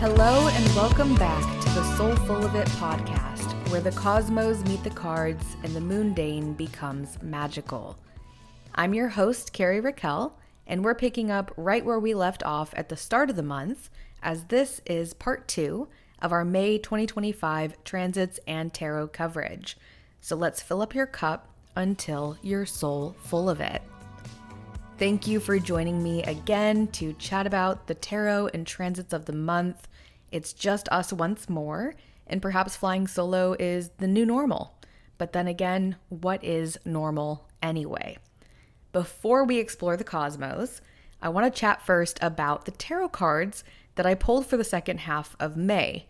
Hello and welcome back to the Soul Full of It podcast, where the cosmos meet the cards and the mundane becomes magical. I'm your host, Carrie Raquel, and we're picking up right where we left off at the start of the month, as this is part 2 of our May 2025 transits and tarot coverage. So let's fill up your cup until you're soul full of it. Thank you for joining me again to chat about the tarot and transits of the month. It's just us once more, and perhaps flying solo is the new normal. But then again, what is normal anyway? Before we explore the cosmos, I want to chat first about the tarot cards that I pulled for the second half of May.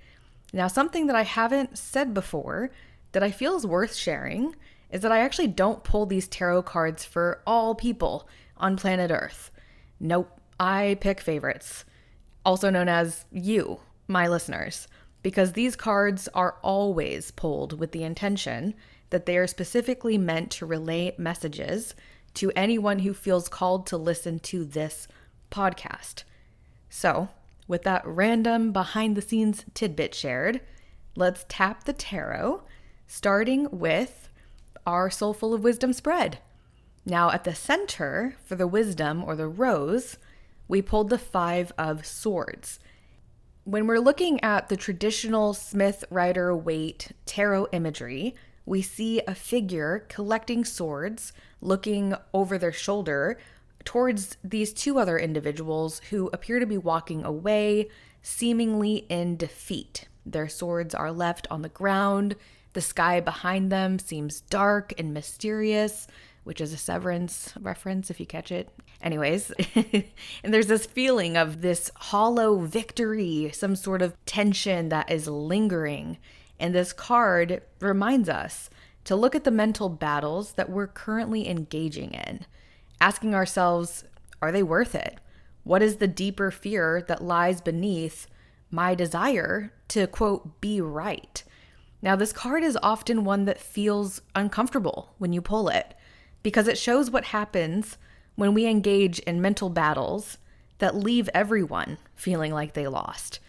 Now, something that I haven't said before that I feel is worth sharing is that I actually don't pull these tarot cards for all people on planet Earth. Nope, I pick favorites, also known as you, my listeners, because these cards are always pulled with the intention that they are specifically meant to relay messages to anyone who feels called to listen to this podcast. So, with that random behind-the-scenes tidbit shared, let's tap the tarot, starting with our Soul Full of Wisdom spread. Now, at the center, for the wisdom or the rose, we pulled the 5 of Swords. When we're looking at the traditional Smith, Rider, Waite tarot imagery, we see a figure collecting swords, looking over their shoulder towards these 2 other individuals who appear to be walking away, seemingly in defeat. Their swords are left on the ground. The sky behind them seems dark and mysterious, which is a Severance reference if you catch it. Anyways, and there's this feeling of this hollow victory, some sort of tension that is lingering. And this card reminds us to look at the mental battles that we're currently engaging in, asking ourselves, are they worth it? What is the deeper fear that lies beneath my desire to, quote, be right? Now, this card is often one that feels uncomfortable when you pull it, because it shows what happens when we engage in mental battles that leave everyone feeling like they lost.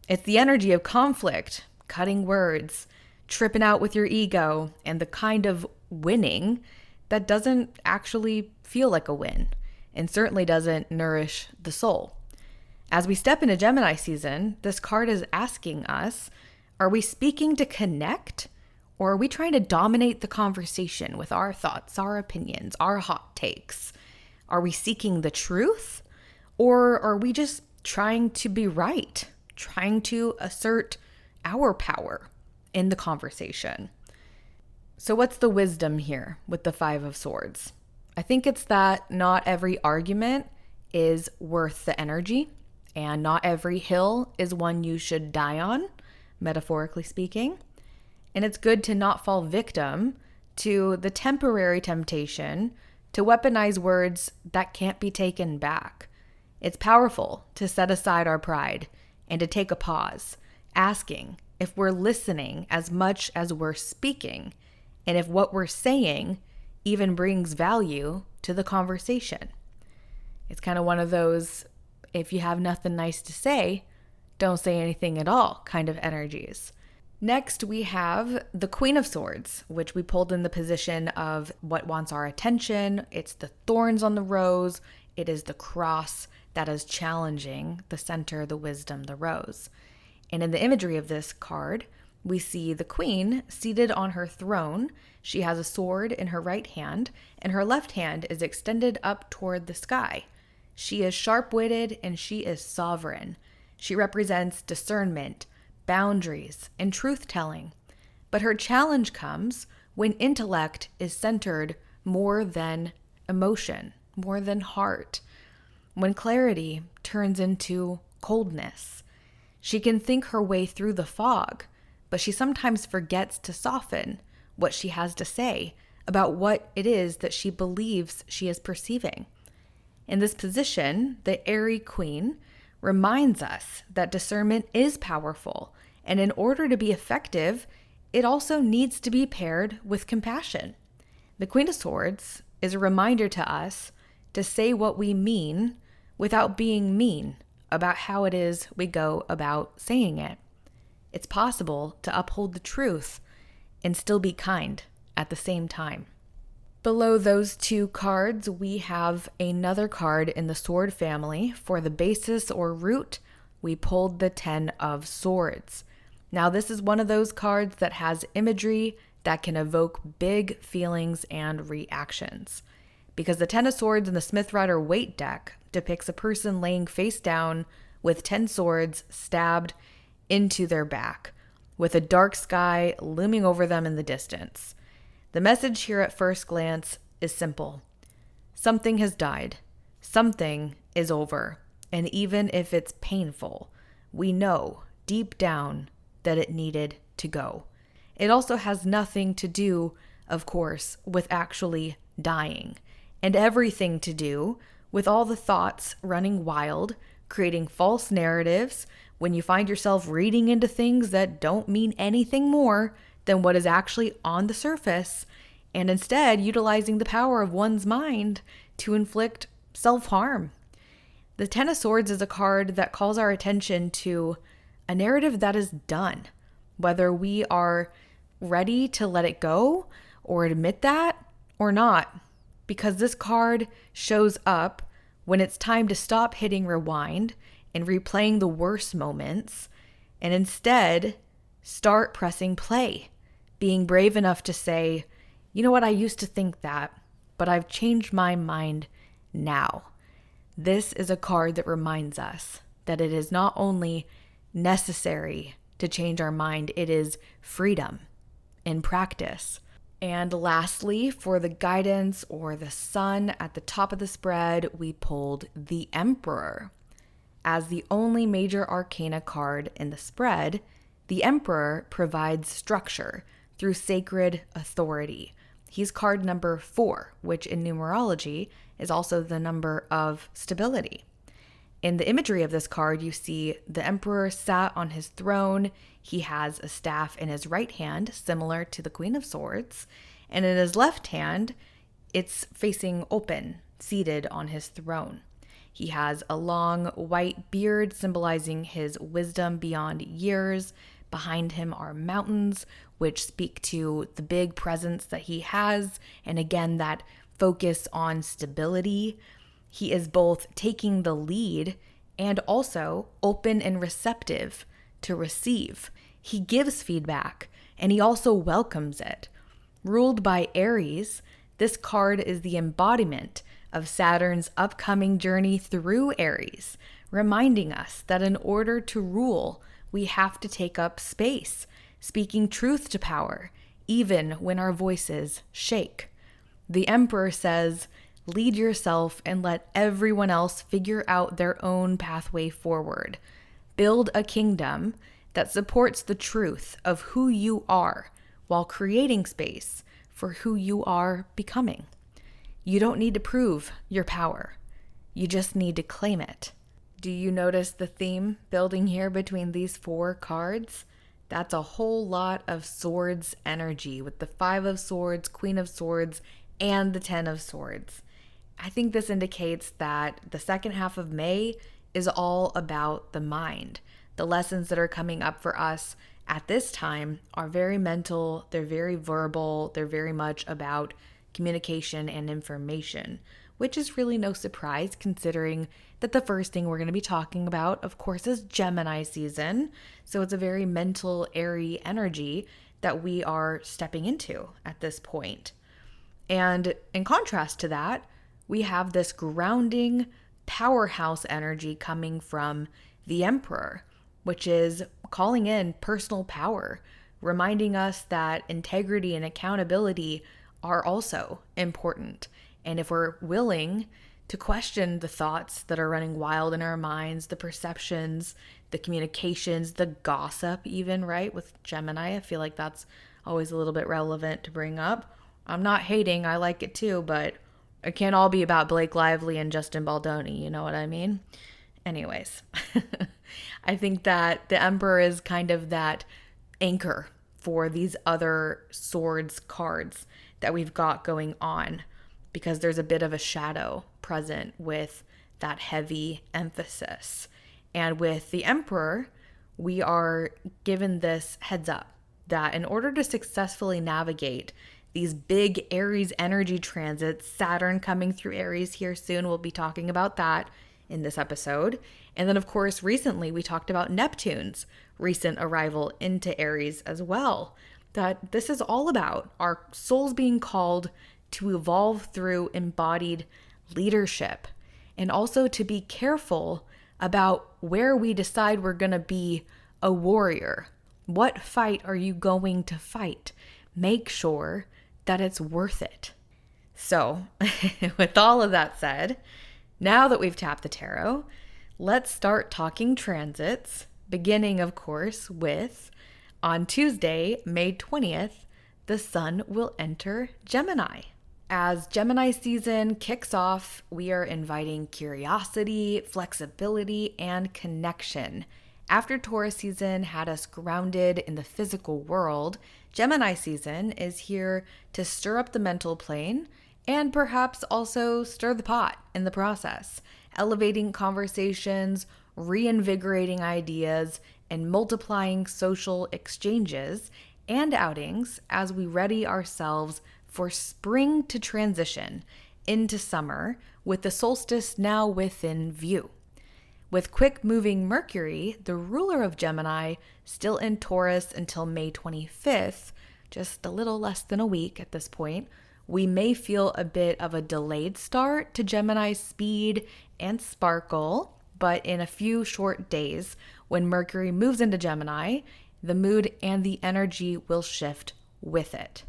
It's the energy of conflict, cutting words, tripping out with your ego, and the kind of winning that doesn't actually feel like a win, and certainly doesn't nourish the soul. As we step into Gemini season, this card is asking us, are we speaking to connect, or are we trying to dominate the conversation with our thoughts, our opinions, our hot takes? Are we seeking the truth, or are we just trying to be right, trying to assert our power in the conversation? So what's the wisdom here with the 5 of Swords? I think it's that not every argument is worth the energy, and not every hill is one you should die on, metaphorically speaking. And it's good to not fall victim to the temporary temptation to weaponize words that can't be taken back. It's powerful to set aside our pride and to take a pause, asking if we're listening as much as we're speaking, and if what we're saying even brings value to the conversation. It's kind of one of those, if you have nothing nice to say, don't say anything at all kind of energies. Next, we have the Queen of Swords, which we pulled in the position of what wants our attention. It's the thorns on the rose. It is the cross that is challenging the center, the wisdom, the rose. And in the imagery of this card, we see the queen seated on her throne. She has a sword in her right hand, and her left hand is extended up toward the sky. She is sharp-witted and she is sovereign. She represents discernment, boundaries, and truth-telling. But her challenge comes when intellect is centered more than emotion, more than heart. When clarity turns into coldness. She can think her way through the fog, but she sometimes forgets to soften what she has to say about what it is that she believes she is perceiving. In this position, the Aries Queen reminds us that discernment is powerful, and in order to be effective, it also needs to be paired with compassion. The Queen of Swords is a reminder to us to say what we mean without being mean about how it is we go about saying it. It's possible to uphold the truth and still be kind at the same time. Below those two cards, we have another card in the sword family. For the basis or root, we pulled the 10 of Swords. Now, this is one of those cards that has imagery that can evoke big feelings and reactions. Because the 10 of Swords in the Smith Rider Waite deck depicts a person laying face down with 10 swords stabbed into their back, with a dark sky looming over them in the distance. The message here at first glance is simple. Something has died. Something is over. And even if it's painful, we know deep down that it needed to go. It also has nothing to do, of course, with actually dying, and everything to do with all the thoughts running wild, creating false narratives when you find yourself reading into things that don't mean anything more than what is actually on the surface, and instead utilizing the power of one's mind to inflict self-harm. The 10 of Swords is a card that calls our attention to a narrative that is done, whether we are ready to let it go or admit that or not, because this card shows up when it's time to stop hitting rewind and replaying the worst moments, and instead start pressing play, being brave enough to say, you know what, I used to think that, but I've changed my mind now. This is a card that reminds us that it is not only necessary to change our mind, it is freedom in practice. And lastly, for the guidance or the sun at the top of the spread, we pulled the Emperor. As the only major arcana card in the spread, the Emperor provides structure through sacred authority. He's card number 4, which in numerology is also the number of stability. In the imagery of this card, you see the Emperor sat on his throne. He has a staff in his right hand, similar to the Queen of Swords, and in his left hand, it's facing open, seated on his throne. He has a long white beard symbolizing his wisdom beyond years. Behind him are mountains, which speak to the big presence that he has, and again, that focus on stability. He is both taking the lead and also open and receptive to receive. He gives feedback, and he also welcomes it. Ruled by Aries, this card is the embodiment of Saturn's upcoming journey through Aries, reminding us that in order to rule, we have to take up space, speaking truth to power, even when our voices shake. The Emperor says, lead yourself and let everyone else figure out their own pathway forward. Build a kingdom that supports the truth of who you are while creating space for who you are becoming. You don't need to prove your power. You just need to claim it. Do you notice the theme building here between these 4 cards? That's a whole lot of swords energy with the 5 of Swords, Queen of Swords, and the 10 of Swords. I think this indicates that the second half of May is all about the mind. The lessons that are coming up for us at this time are very mental, they're very verbal, they're very much about communication and information, which is really no surprise considering that the first thing we're going to be talking about, of course, is Gemini season. So it's a very mental, airy energy that we are stepping into at this point. And in contrast to that, we have this grounding powerhouse energy coming from the Emperor, which is calling in personal power, reminding us that integrity and accountability are also important. And if we're willing to question the thoughts that are running wild in our minds, the perceptions, the communications, the gossip even, right? With Gemini, I feel like that's always a little bit relevant to bring up. I'm not hating, I like it too, but it can't all be about Blake Lively and Justin Baldoni, you know what I mean? Anyways, I think that the Emperor is kind of that anchor for these other swords cards that we've got going on, because there's a bit of a shadow present with that heavy emphasis. And with the Emperor, we are given this heads up that in order to successfully navigate these big Aries energy transits, Saturn coming through Aries here soon, we'll be talking about that in this episode. And then, of course, recently we talked about Neptune's recent arrival into Aries as well. That this is all about our souls being called to evolve through embodied leadership, and also to be careful about where we decide we're going to be a warrior. What fight are you going to fight? Make sure that it's worth it. So, with all of that said, now that we've tapped the tarot, let's start talking transits, beginning, of course, with on Tuesday, May 20th, the sun will enter Gemini. As Gemini season kicks off, we are inviting curiosity, flexibility, and connection. After Taurus season had us grounded in the physical world, Gemini season is here to stir up the mental plane and perhaps also stir the pot in the process, elevating conversations, reinvigorating ideas, and multiplying social exchanges and outings as we ready ourselves for spring to transition into summer, with the solstice now within view. With quick-moving Mercury, the ruler of Gemini, still in Taurus until May 25th, just a little less than a week at this point, we may feel a bit of a delayed start to Gemini's speed and sparkle, but in a few short days, when Mercury moves into Gemini, the mood and the energy will shift with it.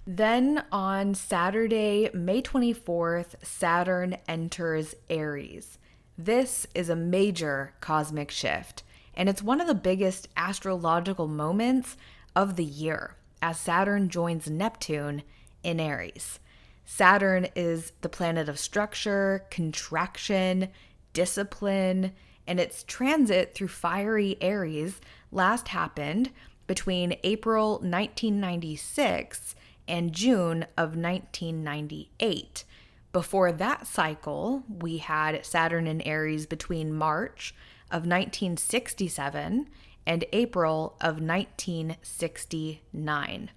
Then on Saturday, May 24th, Saturn enters Aries. This is a major cosmic shift, and it's one of the biggest astrological moments of the year as Saturn joins Neptune in Aries. Saturn is the planet of structure, contraction, discipline, and its transit through fiery Aries last happened between April 1996 and June of 1998. Before that cycle, we had Saturn in Aries between March of 1967 and April of 1969.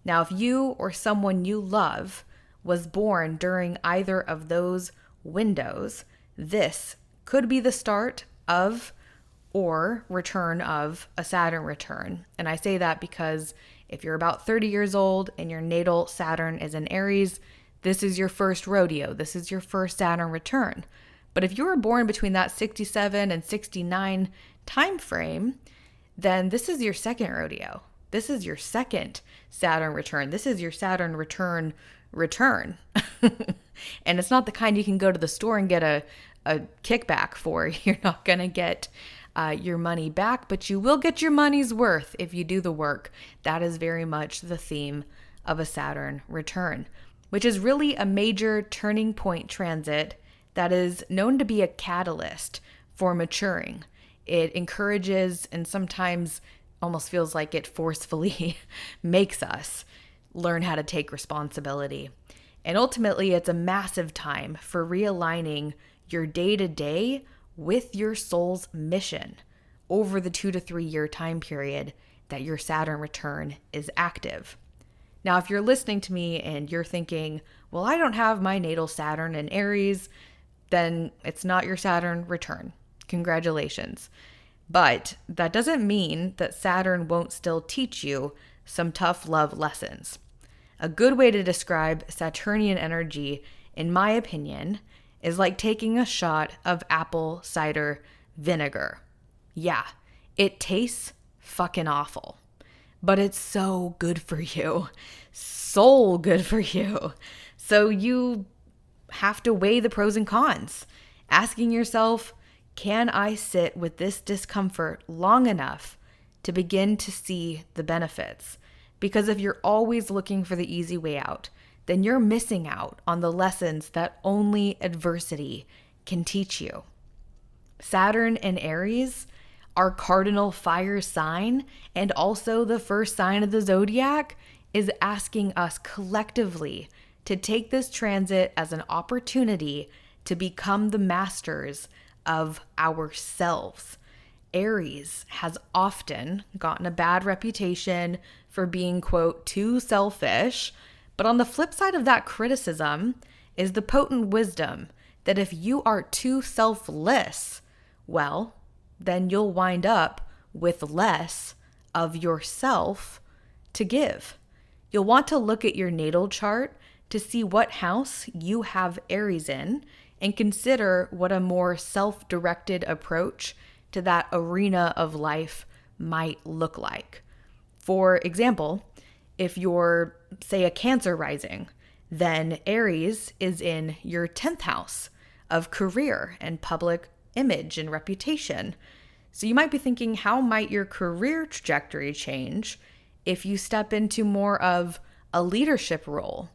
Now, if you or someone you love was born during either of those windows, this could be the start of or return of a Saturn return. And I say that because if you're about 30 years old and your natal Saturn is in Aries, this is your first rodeo. This is your first Saturn return. But if you were born between that 67 and 69 time frame, then this is your second rodeo. This is your second Saturn return. This is your Saturn return. And it's not the kind you can go to the store and get a kickback for. You're not going to get your money back, but you will get your money's worth if you do the work. That is very much the theme of a Saturn return, which is really a major turning point transit that is known to be a catalyst for maturing. It encourages and sometimes almost feels like it forcefully makes us learn how to take responsibility. And ultimately, it's a massive time for realigning your day-to-day with your soul's mission over the 2 to 3 year time period that your Saturn return is active. Now, if you're listening to me and you're thinking, well, I don't have my natal Saturn in Aries, then it's not your Saturn return. Congratulations. But that doesn't mean that Saturn won't still teach you some tough love lessons. A good way to describe Saturnian energy, in my opinion, is like taking a shot of apple cider vinegar. Yeah, it tastes fucking awful, but it's so good for you. So good for you. So you have to weigh the pros and cons, asking yourself, can I sit with this discomfort long enough to begin to see the benefits? Because if you're always looking for the easy way out, then you're missing out on the lessons that only adversity can teach you. Saturn and Aries, our cardinal fire sign, and also the first sign of the zodiac, is asking us collectively to take this transit as an opportunity to become the masters of ourselves. Aries has often gotten a bad reputation for being, quote, too selfish. But on the flip side of that criticism is the potent wisdom that if you are too selfless, well, then you'll wind up with less of yourself to give. You'll want to look at your natal chart to see what house you have Aries in and consider what a more self-directed approach to that arena of life might look like. For example, if you're, say, a Cancer rising, then Aries is in your 10th house of career and public image and reputation. So you might be thinking, how might your career trajectory change if you step into more of a leadership role?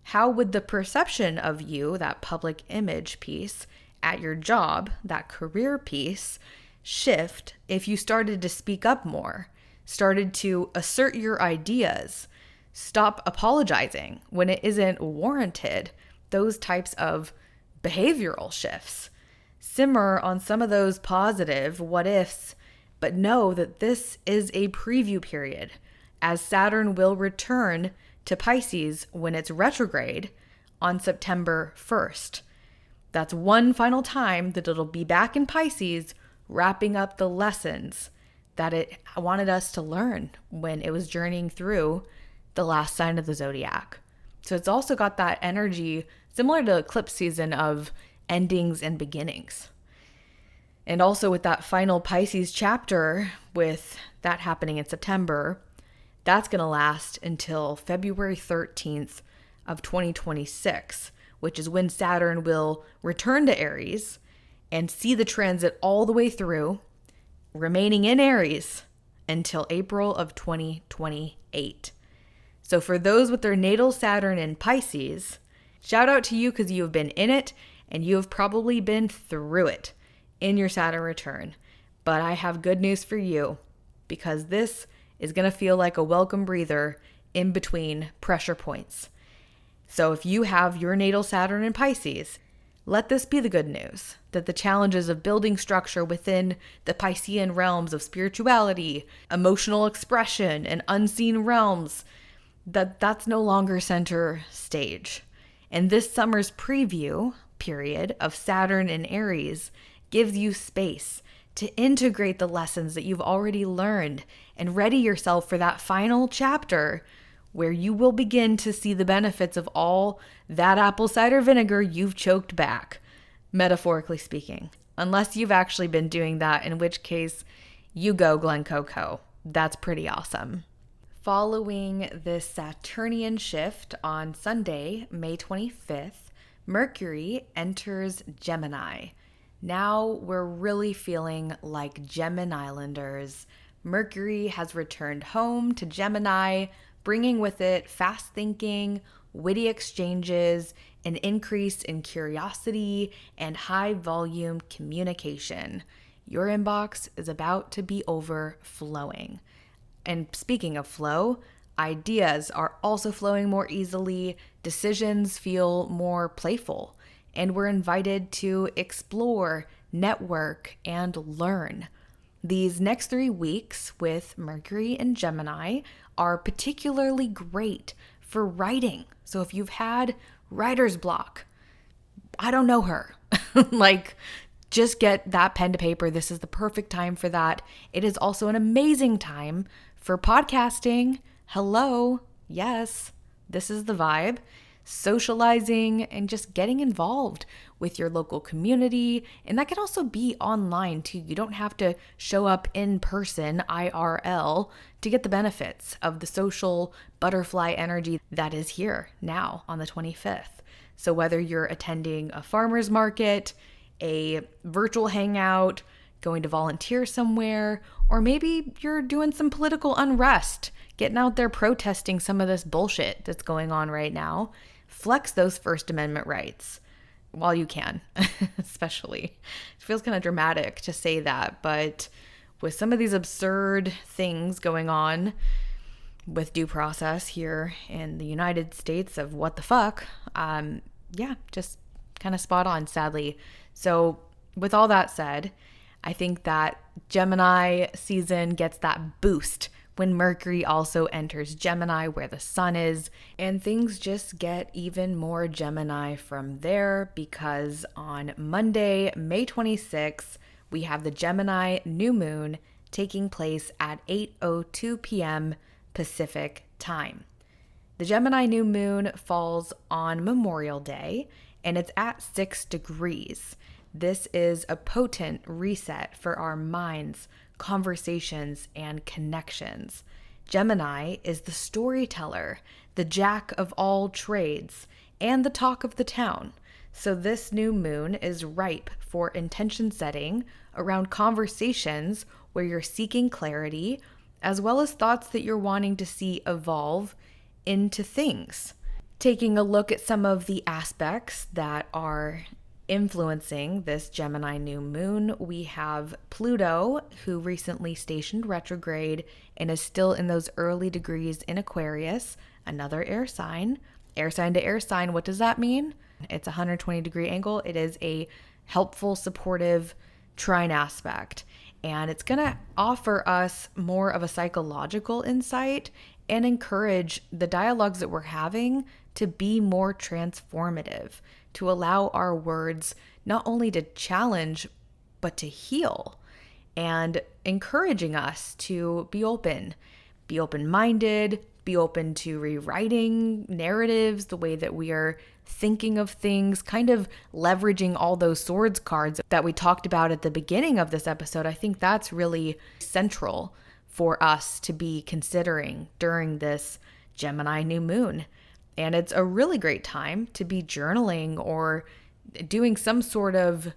How would the perception of you, that public image piece at your job, that career piece, shift if you started to speak up more, started to assert your ideas, stop apologizing when it isn't warranted? Those types of behavioral shifts. Simmer on some of those positive what ifs, but know that this is a preview period, as Saturn will return to Pisces when it's retrograde on September 1st. That's one final time that it'll be back in Pisces, wrapping up the lessons that it wanted us to learn when it was journeying through the last sign of the zodiac. So it's also got that energy similar to eclipse season of endings and beginnings. And also with that final Pisces chapter, with that happening in September, that's going to last until February 13th of 2026, which is when Saturn will return to Aries and see the transit all the way through, remaining in Aries until April of 2028. So for those with their natal Saturn in Pisces, shout out to you because you have been in it and you have probably been through it in your Saturn return. But I have good news for you, because this is going to feel like a welcome breather in between pressure points. So if you have your natal Saturn in Pisces, let this be the good news, that the challenges of building structure within the Piscean realms of spirituality, emotional expression, and unseen realms, that's no longer center stage. And this summer's preview period of Saturn in Aries gives you space to integrate the lessons that you've already learned and ready yourself for that final chapter where you will begin to see the benefits of all that apple cider vinegar you've choked back, metaphorically speaking. Unless you've actually been doing that, in which case you go Glen Coco. That's pretty awesome. Following this Saturnian shift on Sunday, May 25th, Mercury enters Gemini. Now we're really feeling like Gemini Islanders. Mercury has returned home to Gemini, bringing with it fast thinking, witty exchanges, an increase in curiosity, and high volume communication. Your inbox is about to be overflowing. And speaking of flow, ideas are also flowing more easily, decisions feel more playful, and we're invited to explore, network, and learn. These next 3 weeks with Mercury and Gemini are particularly great for writing. So if you've had writer's block, I don't know her. Just get that pen to paper. This is the perfect time for that. It is also an amazing time for podcasting. Hello. Yes, this is the vibe. Socializing and just getting involved with your local community. And that can also be online too. You don't have to show up in person, IRL, to get the benefits of the social butterfly energy that is here now on the 25th. So whether you're attending a farmer's market, a virtual hangout, going to volunteer somewhere, or maybe you're doing some political unrest, getting out there protesting some of this bullshit that's going on right now, flex those First Amendment rights while you can, especially. It feels kind of dramatic to say that, but with some of these absurd things going on with due process here in the United States of what the fuck, just kind of spot on, sadly. So with all that said, I think that Gemini season gets that boost when Mercury also enters Gemini where the sun is, and things just get even more Gemini from there because on Monday, May 26th, we have the Gemini New Moon taking place at 8:02 p.m. Pacific time. The Gemini New Moon falls on Memorial Day, and it's at 6 degrees. This is a potent reset for our minds, conversations, and connections. Gemini is the storyteller, the jack of all trades, and the talk of the town. So this new moon is ripe for intention setting around conversations where you're seeking clarity, as well as thoughts that you're wanting to see evolve into things. Taking a look at some of the aspects that are influencing this Gemini new moon, we have Pluto, who recently stationed retrograde and is still in those early degrees in Aquarius, another air sign. Air sign to air sign, what does that mean? It's a 120-degree angle. It is a helpful, supportive trine aspect, and it's going to offer us more of a psychological insight and encourage the dialogues that we're having to be more transformative, to allow our words not only to challenge, but to heal, and encouraging us to be open-minded, be open to rewriting narratives, the way that we are thinking of things, kind of leveraging all those swords cards that we talked about at the beginning of this episode. I think that's really central for us to be considering during this Gemini new moon. And it's a really great time to be journaling or doing some sort of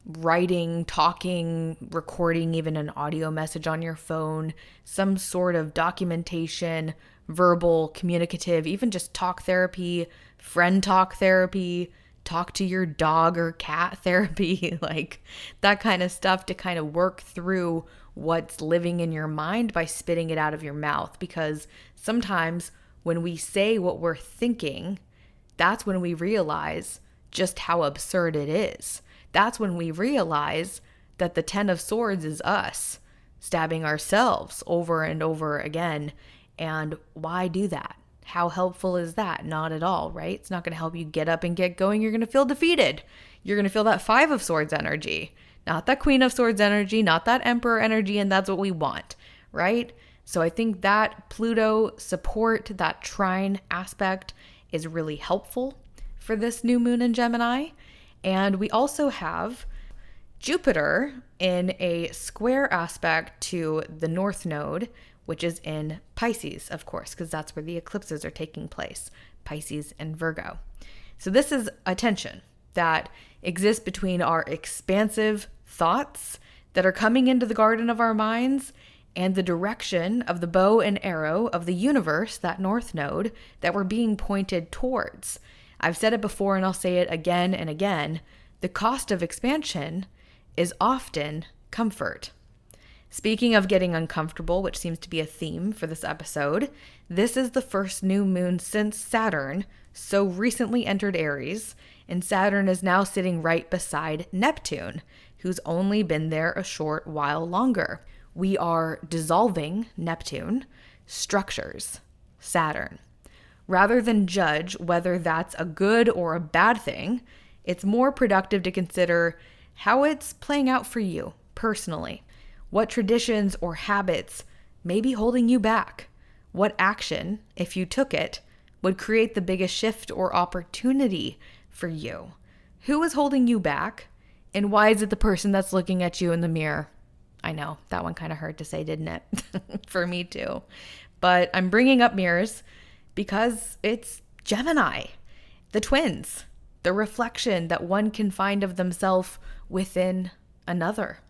writing, talking, recording, even an audio message on your phone, some sort of documentation, verbal, communicative, even just talk therapy, friend talk therapy, talk to your dog or cat therapy, like that kind of stuff to kind of work through what's living in your mind by spitting it out of your mouth. Because sometimes when we say what we're thinking, that's when we realize just how absurd it is. That's when we realize that the 10 of Swords is us stabbing ourselves over and over again. And why do that? How helpful is that? Not at all, right? It's not going to help you get up and get going. You're going to feel defeated. You're going to feel that 5 of Swords energy, not that Queen of Swords energy, not that Emperor energy. And that's what we want, right? So I think that Pluto support, that trine aspect is really helpful for this new moon in Gemini. And we also have Jupiter in a square aspect to the North Node, which is in Pisces, of course, because that's where the eclipses are taking place, Pisces and Virgo. So this is a tension that exists between our expansive thoughts that are coming into the garden of our minds and the direction of the bow and arrow of the universe, that North Node, that we're being pointed towards. I've said it before and I'll say it again and again. The cost of expansion is often comfort. Speaking of getting uncomfortable, which seems to be a theme for this episode, this is the first new moon since Saturn so recently entered Aries, and Saturn is now sitting right beside Neptune, who's only been there a short while longer. We are dissolving Neptune, structures, Saturn. Rather than judge whether that's a good or a bad thing, it's more productive to consider how it's playing out for you personally. What traditions or habits may be holding you back? What action, if you took it, would create the biggest shift or opportunity for you? Who is holding you back? And why is it the person that's looking at you in the mirror? I know, that one kind of hurt to say, didn't it? For me too. But I'm bringing up mirrors because it's Gemini, the twins, the reflection that one can find of themselves within another.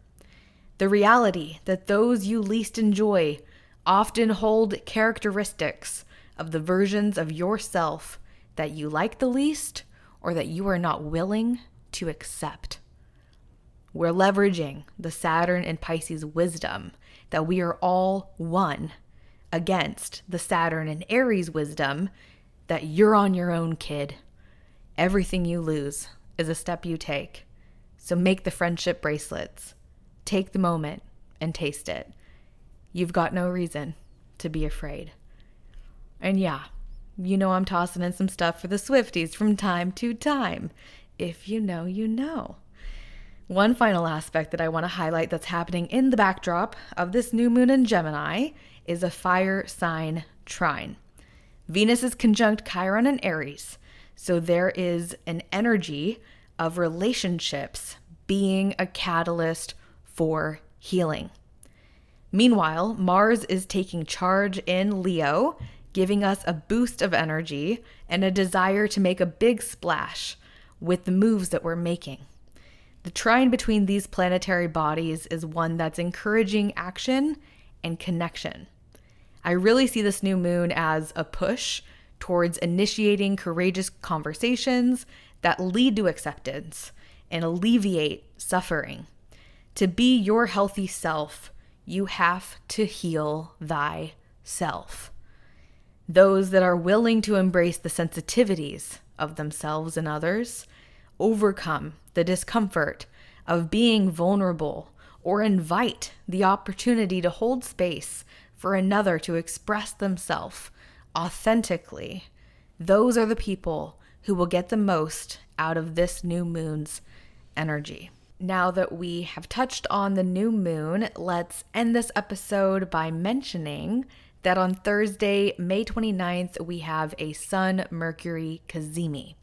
The reality that those you least enjoy often hold characteristics of the versions of yourself that you like the least or that you are not willing to accept. We're leveraging the Saturn and Pisces wisdom that we are all one against the Saturn and Aries wisdom that you're on your own, kid. Everything you lose is a step you take. So make the friendship bracelets. Take the moment and taste it. You've got no reason to be afraid. And yeah, you know I'm tossing in some stuff for the Swifties from time to time. If you know, you know. One final aspect that I want to highlight that's happening in the backdrop of this new moon in Gemini is a fire sign trine. Venus is conjunct Chiron and Aries, so there is an energy of relationships being a catalyst for healing. Meanwhile, Mars is taking charge in Leo, giving us a boost of energy and a desire to make a big splash with the moves that we're making. The trine between these planetary bodies is one that's encouraging action and connection. I really see this new moon as a push towards initiating courageous conversations that lead to acceptance and alleviate suffering. To be your healthy self, you have to heal thyself. Those that are willing to embrace the sensitivities of themselves and others, overcome the discomfort of being vulnerable, or invite the opportunity to hold space for another to express themselves authentically. Those are the people who will get the most out of this new moon's energy. Now that we have touched on the new moon, let's end this episode by mentioning that on Thursday, May 29th, we have a Sun-Mercury Cazimi.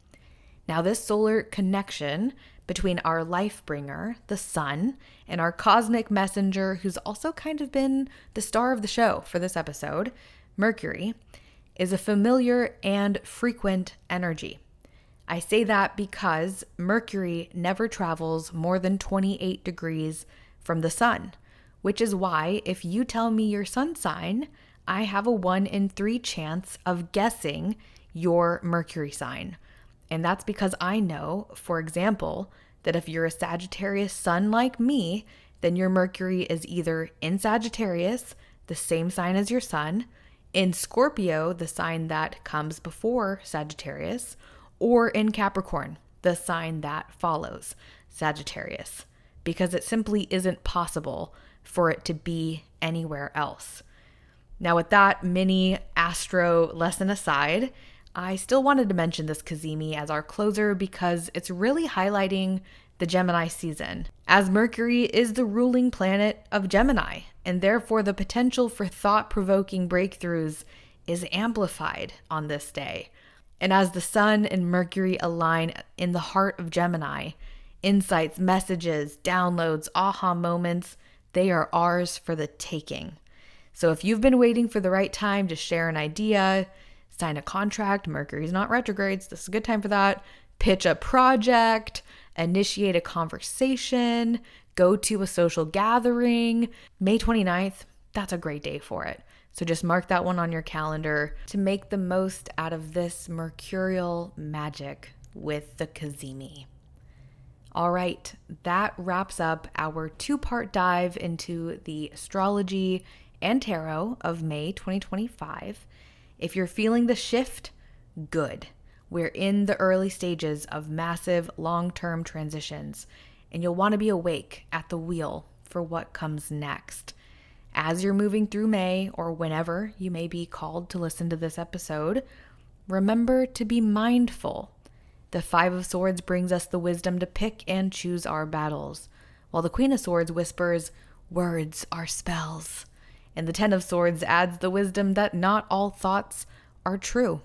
Now, this solar connection between our life bringer, the sun, and our cosmic messenger, who's also kind of been the star of the show for this episode, Mercury, is a familiar and frequent energy. I say that because Mercury never travels more than 28 degrees from the sun, which is why if you tell me your sun sign, I have a 1 in 3 chance of guessing your Mercury sign. And that's because I know, for example, that if you're a Sagittarius sun like me, then your Mercury is either in Sagittarius, the same sign as your sun, in Scorpio, the sign that comes before Sagittarius, or in Capricorn, the sign that follows Sagittarius, because it simply isn't possible for it to be anywhere else. Now, with that mini astro lesson aside, I still wanted to mention this Cazimi as our closer because it's really highlighting the Gemini season, as Mercury is the ruling planet of Gemini, and therefore the potential for thought-provoking breakthroughs is amplified on this day. And as the Sun and Mercury align in the heart of Gemini, insights, messages, downloads, aha moments, they are ours for the taking. So if you've been waiting for the right time to share an idea, sign a contract, Mercury's not retrograde, so this is a good time for that, pitch a project, initiate a conversation, go to a social gathering, May 29th, that's a great day for it. So just mark that one on your calendar to make the most out of this mercurial magic with the Cazimi. All right, that wraps up our 2-part dive into the astrology and tarot of May 2025. If you're feeling the shift, good. We're in the early stages of massive long-term transitions, and you'll want to be awake at the wheel for what comes next. As you're moving through May, or whenever you may be called to listen to this episode, remember to be mindful. The 5 of Swords brings us the wisdom to pick and choose our battles, while the Queen of Swords whispers, "Words are spells." And the 10 of Swords adds the wisdom that not all thoughts are true.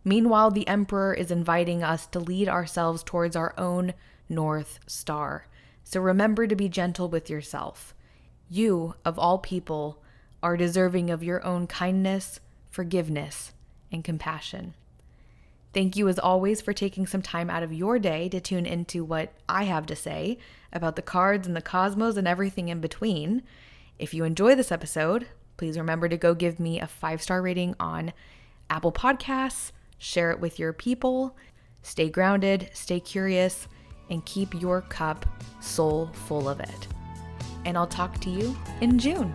Meanwhile, the Emperor is inviting us to lead ourselves towards our own North Star. So remember to be gentle with yourself. You, of all people, are deserving of your own kindness, forgiveness, and compassion. Thank you as always for taking some time out of your day to tune into what I have to say about the cards and the cosmos and everything in between. If you enjoy this episode, please remember to go give me a 5-star rating on Apple Podcasts, share it with your people, stay grounded, stay curious, and keep your cup soul full of it. And I'll talk to you in June.